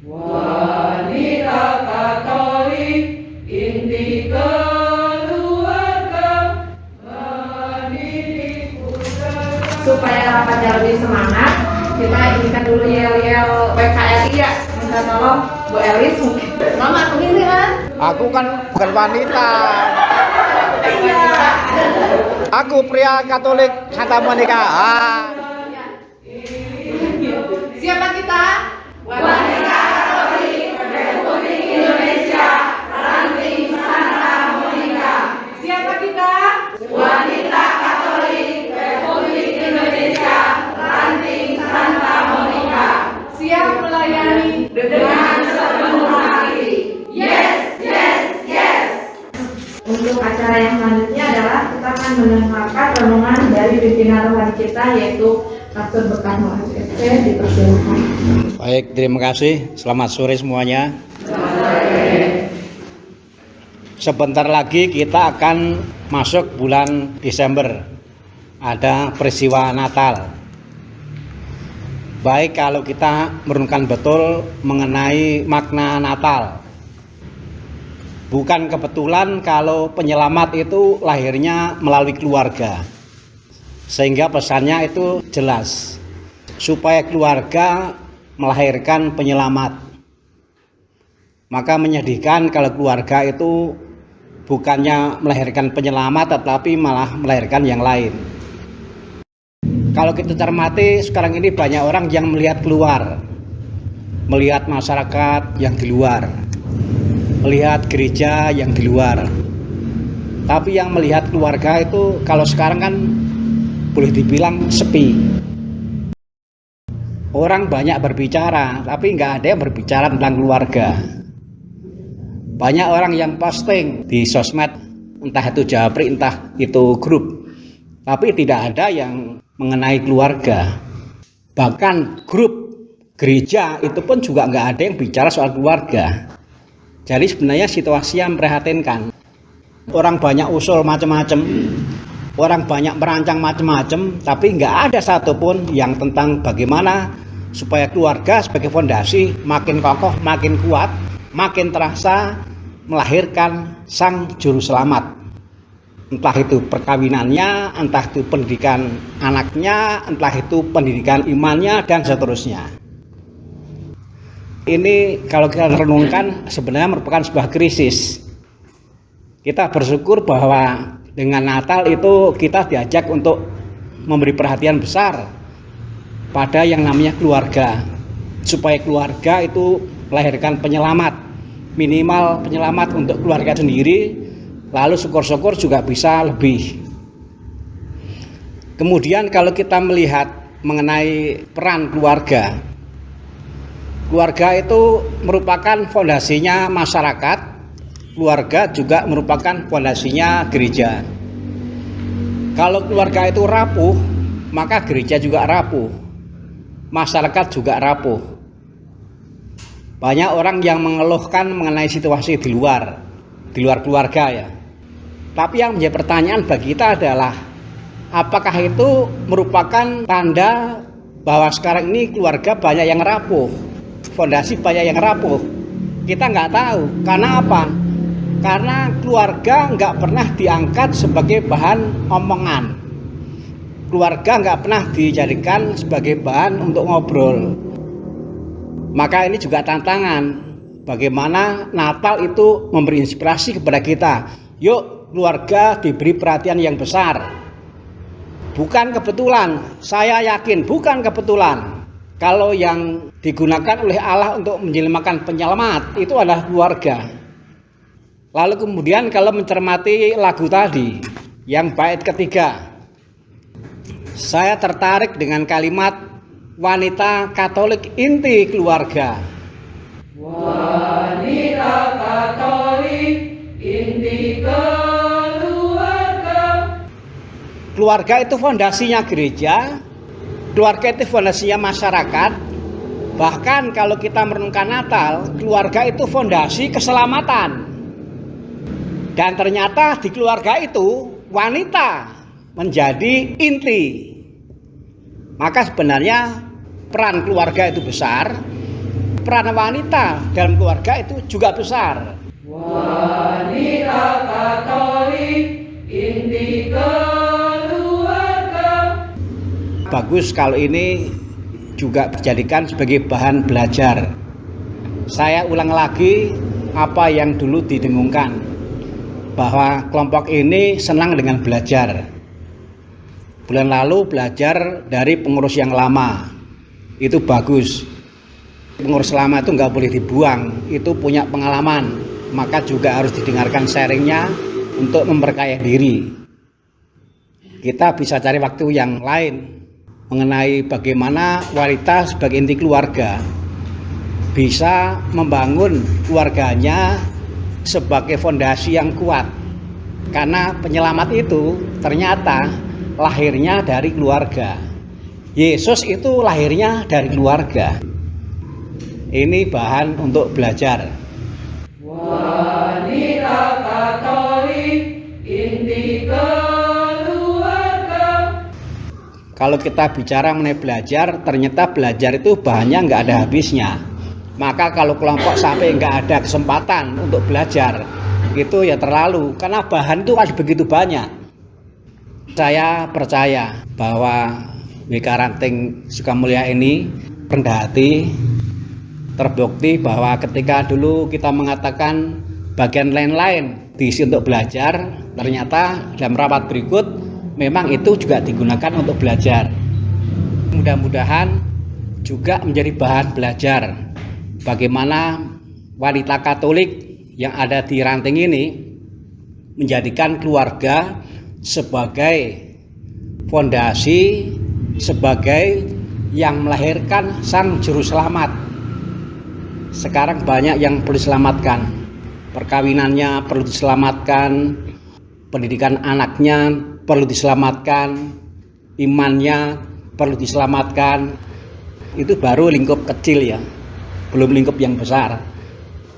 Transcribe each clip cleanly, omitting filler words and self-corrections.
Wanita Katolik, inti keluarga, mendidik putra. Supaya rapatnya lebih semangat, kita izinkan dulu yel-yel PKRI ya. Minta tolong Bu Elis mungkin. Mama, aku ini kan? Aku kan bukan wanita. Iya. Aku pria Katolik Santa Monica. Siapa kita? Wanita Katolik Republik Indonesia, Ranting Santa Monica. Siapa kita? Wanita Katolik Republik Indonesia, Ranting Santa Monica. Siap melayani dengan sepenuh hati. Yes, yes, yes. Untuk acara yang selanjutnya adalah kita akan mendengarkan renungan dari pimpinan rohani kita, yaitu Pastor Bekas Muhammad SP. Dipersilakan. Baik, terima kasih. Selamat sore semuanya. Sebentar lagi kita akan masuk bulan Desember. Ada peristiwa Natal. Baik kalau kita merenungkan betul mengenai makna Natal. Bukan kebetulan kalau penyelamat itu lahirnya melalui keluarga. Sehingga pesannya itu jelas. Supaya keluarga melahirkan penyelamat. Maka menyedihkan kalau keluarga itu bukannya melahirkan penyelamat tetapi malah melahirkan yang lain. Kalau kita cermati sekarang ini banyak orang yang melihat keluar. Melihat masyarakat yang di luar. Melihat gereja yang di luar. Tapi yang melihat keluarga itu kalau sekarang kan boleh dibilang sepi. Orang banyak berbicara, tapi nggak ada yang berbicara tentang keluarga. Banyak orang yang posting di sosmed, entah itu japri, entah itu grup, tapi tidak ada yang mengenai keluarga. Bahkan grup gereja itu pun juga nggak ada yang bicara soal keluarga. Jadi sebenarnya situasi yang memprihatinkan. Orang banyak usul macam-macam. Orang banyak merancang macam-macam, tapi nggak ada satupun yang tentang bagaimana supaya keluarga sebagai fondasi makin kokoh, makin kuat, makin terasa melahirkan sang juru selamat. Entah itu perkawinannya, entah itu pendidikan anaknya, entah itu pendidikan imannya, dan seterusnya. Ini kalau kita renungkan sebenarnya merupakan sebuah krisis. Kita bersyukur bahwa dengan Natal itu kita diajak untuk memberi perhatian besar pada yang namanya keluarga. Supaya keluarga itu melahirkan penyelamat. Minimal penyelamat untuk keluarga sendiri, lalu syukur-syukur juga bisa lebih. Kemudian kalau kita melihat mengenai peran keluarga. Keluarga itu merupakan fondasinya masyarakat. Keluarga juga merupakan fondasinya gereja. Kalau keluarga itu rapuh, maka gereja juga rapuh. Masyarakat juga rapuh. Banyak orang yang mengeluhkan mengenai situasi di luar keluarga ya. Tapi yang menjadi pertanyaan bagi kita adalah, apakah itu merupakan tanda bahwa sekarang ini keluarga banyak yang rapuh, fondasi banyak yang rapuh? Kita nggak tahu. Karena apa? Karena keluarga nggak pernah diangkat sebagai bahan omongan. Keluarga nggak pernah dijadikan sebagai bahan untuk ngobrol. Maka ini juga tantangan. Bagaimana Natal itu memberi inspirasi kepada kita. Yuk keluarga diberi perhatian yang besar. Bukan kebetulan, saya yakin bukan kebetulan. Kalau yang digunakan oleh Allah untuk menjelmakan penyelamat itu adalah keluarga. Lalu kemudian kalau mencermati lagu tadi, yang bait ketiga, saya tertarik dengan kalimat wanita Katolik inti keluarga. Wanita Katolik, inti keluarga. Keluarga itu fondasinya gereja, keluarga itu fondasinya masyarakat. Bahkan kalau kita merenungkan Natal, keluarga itu fondasi keselamatan. Dan ternyata di keluarga itu wanita menjadi inti. Maka sebenarnya peran keluarga itu besar. peran wanita dalam keluarga itu juga besar. Wanita Katolik, inti keluarga. Bagus kalau ini juga dijadikan sebagai bahan belajar. Saya ulang lagi apa yang dulu didengungkan, bahwa kelompok ini senang dengan belajar. Bulan lalu belajar dari pengurus yang lama, itu bagus. Pengurus lama itu nggak boleh dibuang, itu punya pengalaman, maka juga harus didengarkan sharingnya untuk memperkaya diri. Kita bisa cari waktu yang lain mengenai bagaimana wanita sebagai inti keluarga bisa membangun keluarganya sebagai fondasi yang kuat. Karena penyelamat itu ternyata lahirnya dari keluarga. Yesus itu lahirnya dari keluarga. Ini bahan untuk belajar. Wanita Katolik, inti keluarga. Kalau kita bicara mengenai belajar, ternyata belajar itu bahannya nggak ada habisnya. Maka kalau kelompok sampai nggak ada kesempatan untuk belajar, itu ya terlalu, karena bahan itu ada begitu banyak. Saya percaya bahwa WK Ranting Sukamulya ini rendah hati, terbukti bahwa ketika dulu kita mengatakan bagian lain-lain diisi untuk belajar, ternyata dalam rapat berikut memang itu juga digunakan untuk belajar. Mudah-mudahan juga menjadi bahan belajar bagaimana wanita Katolik yang ada di Ranting ini menjadikan keluarga sebagai fondasi, sebagai yang melahirkan sang juru selamat. Sekarang banyak yang perlu diselamatkan, perkawinannya perlu diselamatkan, pendidikan anaknya perlu diselamatkan, imannya perlu diselamatkan. Itu baru lingkup kecil ya, belum lingkup yang besar.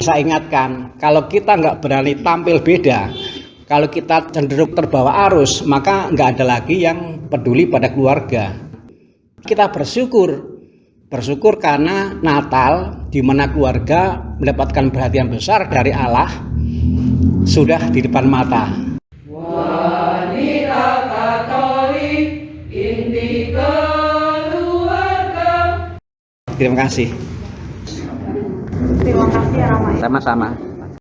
Saya ingatkan, kalau kita nggak berani tampil beda, kalau kita cenderung terbawa arus, maka nggak ada lagi yang peduli pada keluarga. Kita bersyukur karena Natal, di mana keluarga mendapatkan perhatian besar dari Allah, sudah di depan mata. Wanita Katolik, inti keluarga. Terima kasih. Terima kasih ya Rama. Sama-sama.